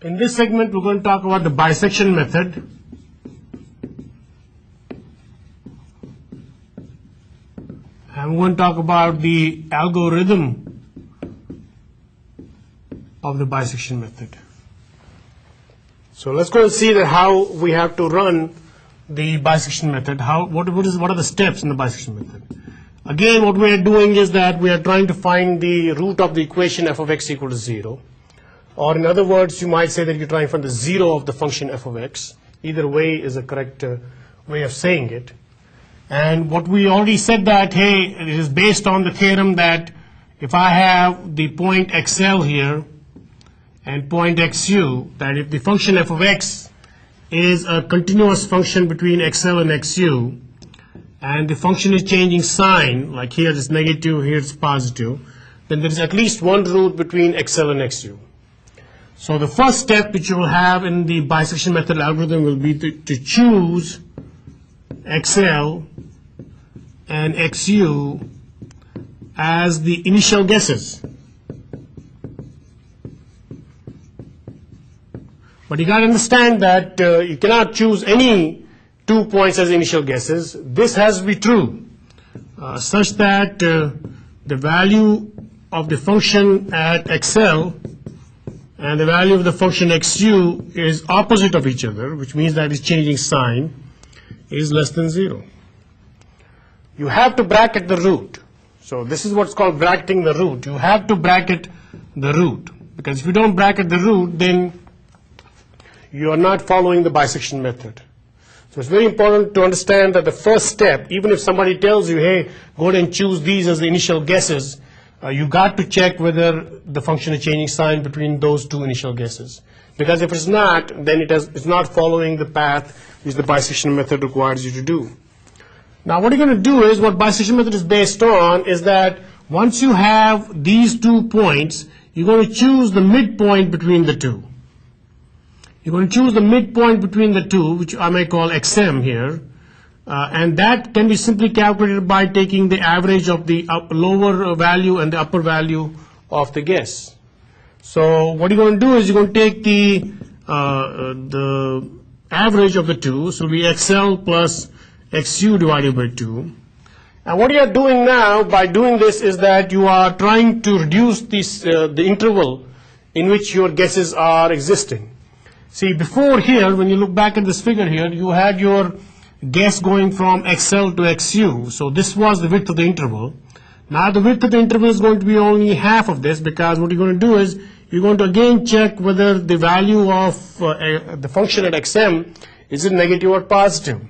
In this segment, we're going to talk about the bisection method. And we're going to talk about the algorithm of the bisection method. So let's go and see that how we have to run the bisection method. What are the steps in the bisection method? Again, what we are doing is that we are trying to find the root of the equation f of x equal to 0. Or in other words, you might say that you're trying to find the 0 of the function f of x. Either way is a correct way of saying it. And what we already said that, hey, it is based on the theorem that if I have the point xl here and point xu, that if the function f of x is a continuous function between xl and xu, and the function is changing sign, like here it's negative, here it's positive, then there is at least one root between xl and xu. So the first step which you will have in the bisection method algorithm will be to choose xl and xu as the initial guesses. But you got to understand that you cannot choose any 2 points as initial guesses. This has to be true, such that the value of the function at xl and the value of the function xu is opposite of each other, which means that it's changing sign, is less than 0. You have to bracket the root. So this is what's called bracketing the root. You have to bracket the root, because if you don't bracket the root, then you are not following the bisection method. So it's very important to understand that the first step, even if somebody tells you, hey, go ahead and choose these as the initial guesses, you got to check whether the function is changing sign between those two initial guesses. Because if it's not, then it's not following the path which the bisection method requires you to do. Now what you're going to do is, what bisection method is based on is that once you have these 2 points, you're going to choose the midpoint between the two. You're going to choose the midpoint between the two, which I may call xm here. And that can be simply calculated by taking the average of the lower value and the upper value of the guess. So what you're going to do is you're going to take the average of the two, so it'll be xl plus xu divided by 2. And what you are doing now by doing this is that you are trying to reduce the interval in which your guesses are existing. See, before here, when you look back at this figure here, you had your guess going from xl to xu. So this was the width of the interval. Now the width of the interval is going to be only half of this, because what you're going to do is you're going to again check whether the value of the function at xm is it negative or positive.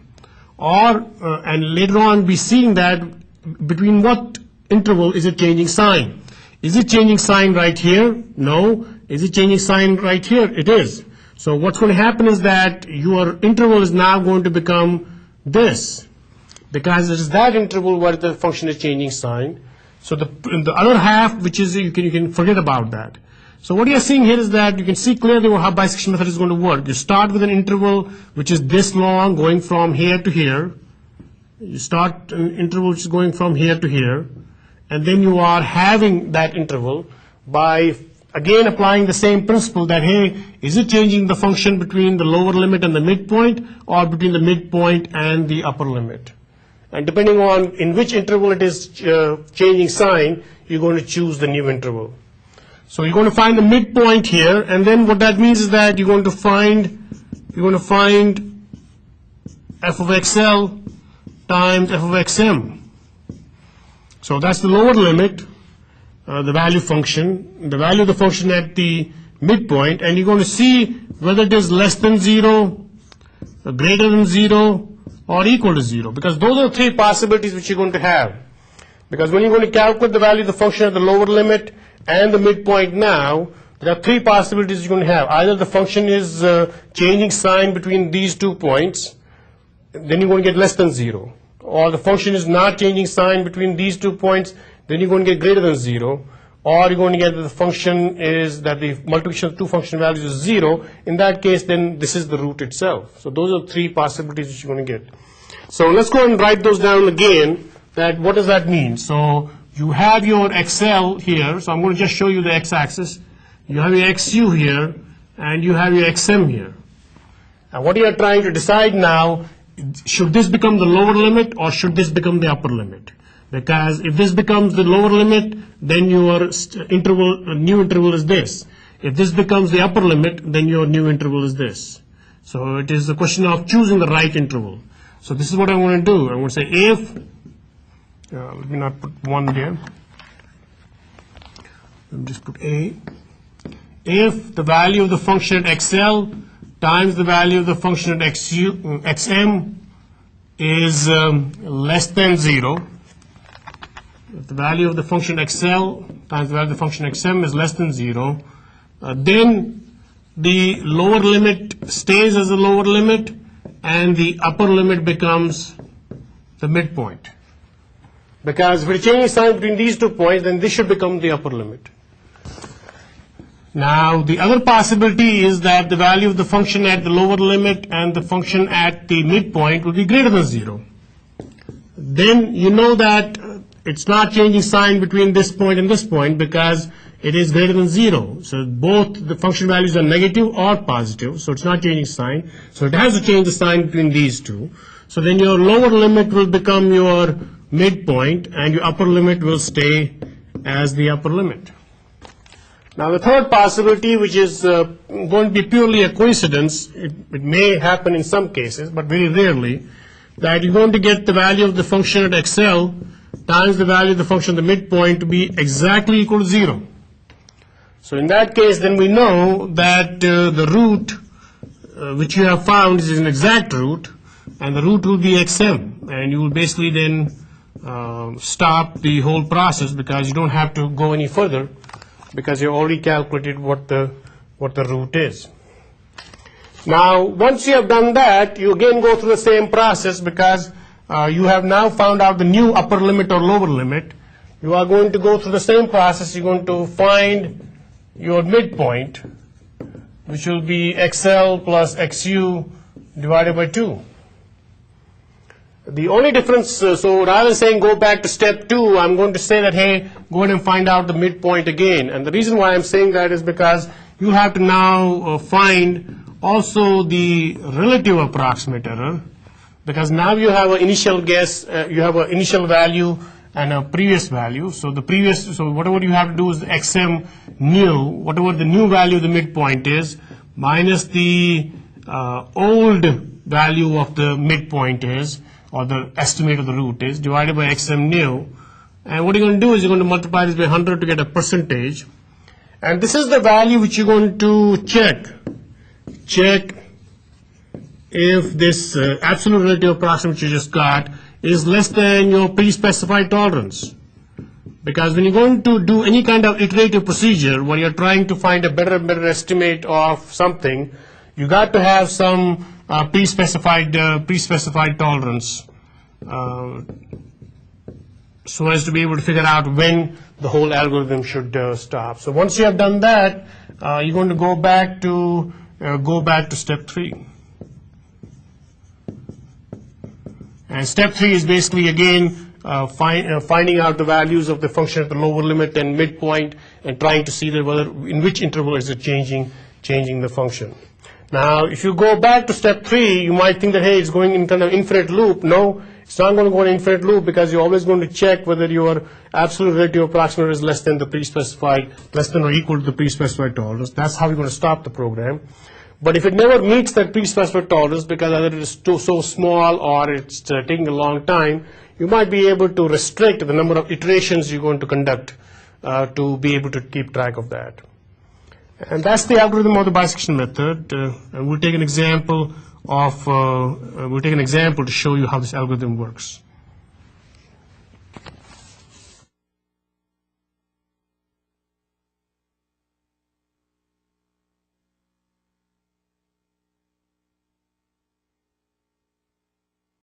Or, and later on be seeing that between what interval is it changing sign. Is it changing sign right here? No. Is it changing sign right here? It is. So what's going to happen is that your interval is now going to become this, because it is that interval where the function is changing sign. So the other half, which is you can forget about that. So what you are seeing here is that you can see clearly how bisection method is going to work. You start with an interval which is this long, going from here to here. You start an interval which is going from here to here, and then you are having that interval by again applying the same principle that, hey, is it changing the function between the lower limit and the midpoint, or between the midpoint and the upper limit? And depending on in which interval it is changing sign, you're going to choose the new interval. So you're going to find the midpoint here, and then what that means is that you're going to find f of xl times f of xm. So that's the lower limit, the value function, the value of the function at the midpoint, and you're going to see whether it is less than 0, greater than 0, or equal to 0, because those are the 3 possibilities which you're going to have. Because when you're going to calculate the value of the function at the lower limit and the midpoint now, there are 3 possibilities you're going to have. Either the function is changing sign between these 2 points, then you're going to get less than 0. Or the function is not changing sign between these 2 points, then you're going to get greater than 0. Or you're going to get that the function is that the multiplication of 2 function values is 0. In that case, then this is the root itself. So those are 3 possibilities which you're going to get. So let's go and write those down again. That what does that mean? So you have your XL here. So I'm going to just show you the x-axis. You have your XU here, and you have your xm here. And what you are trying to decide now, should this become the lower limit or should this become the upper limit? Because if this becomes the lower limit, then your new interval is this. If this becomes the upper limit, then your new interval is this. So it is a question of choosing the right interval. So this is what I'm going to do. I'm going to say if, let me not put 1 there. Let me just put a. If the value of the function at xl times the value of the function at xm is less than 0, if the value of the function xl times the value of the function xm is less than 0, then the lower limit stays as the lower limit and the upper limit becomes the midpoint. Because if we're changing sign between these 2 points, then this should become the upper limit. Now, the other possibility is that the value of the function at the lower limit and the function at the midpoint will be greater than 0. Then you know that it's not changing sign between this point and this point because it is greater than 0. So both the function values are negative or positive, so it's not changing sign. So it has to change the sign between these two. So then your lower limit will become your midpoint and your upper limit will stay as the upper limit. Now the third possibility, which is going to be purely a coincidence, it may happen in some cases, but very rarely, that you're going to get the value of the function at xl times the value of the function at the midpoint to be exactly equal to 0. So in that case, then we know that the root which you have found is an exact root, and the root will be xm, and you will basically then stop the whole process because you don't have to go any further because you already calculated what the root is. Now, once you have done that, you again go through the same process because you have now found out the new upper limit or lower limit. You are going to go through the same process. You're going to find your midpoint, which will be xl plus xu divided by 2. The only difference, so rather than saying go back to step 2, I'm going to say that, hey, go ahead and find out the midpoint again. And the reason why I'm saying that is because you have to now find also the relative approximate error, because now you have an initial guess, you have an initial value and a previous value. So the previous, so whatever you have to do is xm new, whatever the new value of the midpoint is, minus the old value of the midpoint is, or the estimate of the root is, divided by xm new. And what you're going to do is you're going to multiply this by 100 to get a percentage. And this is the value which you're going to check. Check if this absolute relative approximate which you just got is less than your pre-specified tolerance. Because when you're going to do any kind of iterative procedure where you're trying to find a better and better estimate of something, you got to have some pre-specified tolerance so as to be able to figure out when the whole algorithm should stop. So once you have done that, you're going to go back to step 3. And step 3 is basically again finding out the values of the function at the lower limit and midpoint and trying to see that whether in which interval is it changing the function. Now, if you go back to step 3, you might think that, hey, it's going in kind of infinite loop. No, it's not going to go in infinite loop because you're always going to check whether your absolute relative approximate is less than the pre-specified, less than or equal to the pre-specified tolerance. That's how you're going to stop the program. But if it never meets that pre-specified tolerance because either it is so small or it's taking a long time, you might be able to restrict the number of iterations you're going to conduct to be able to keep track of that. And that's the algorithm of the bisection method. And we'll take an example to show you how this algorithm works.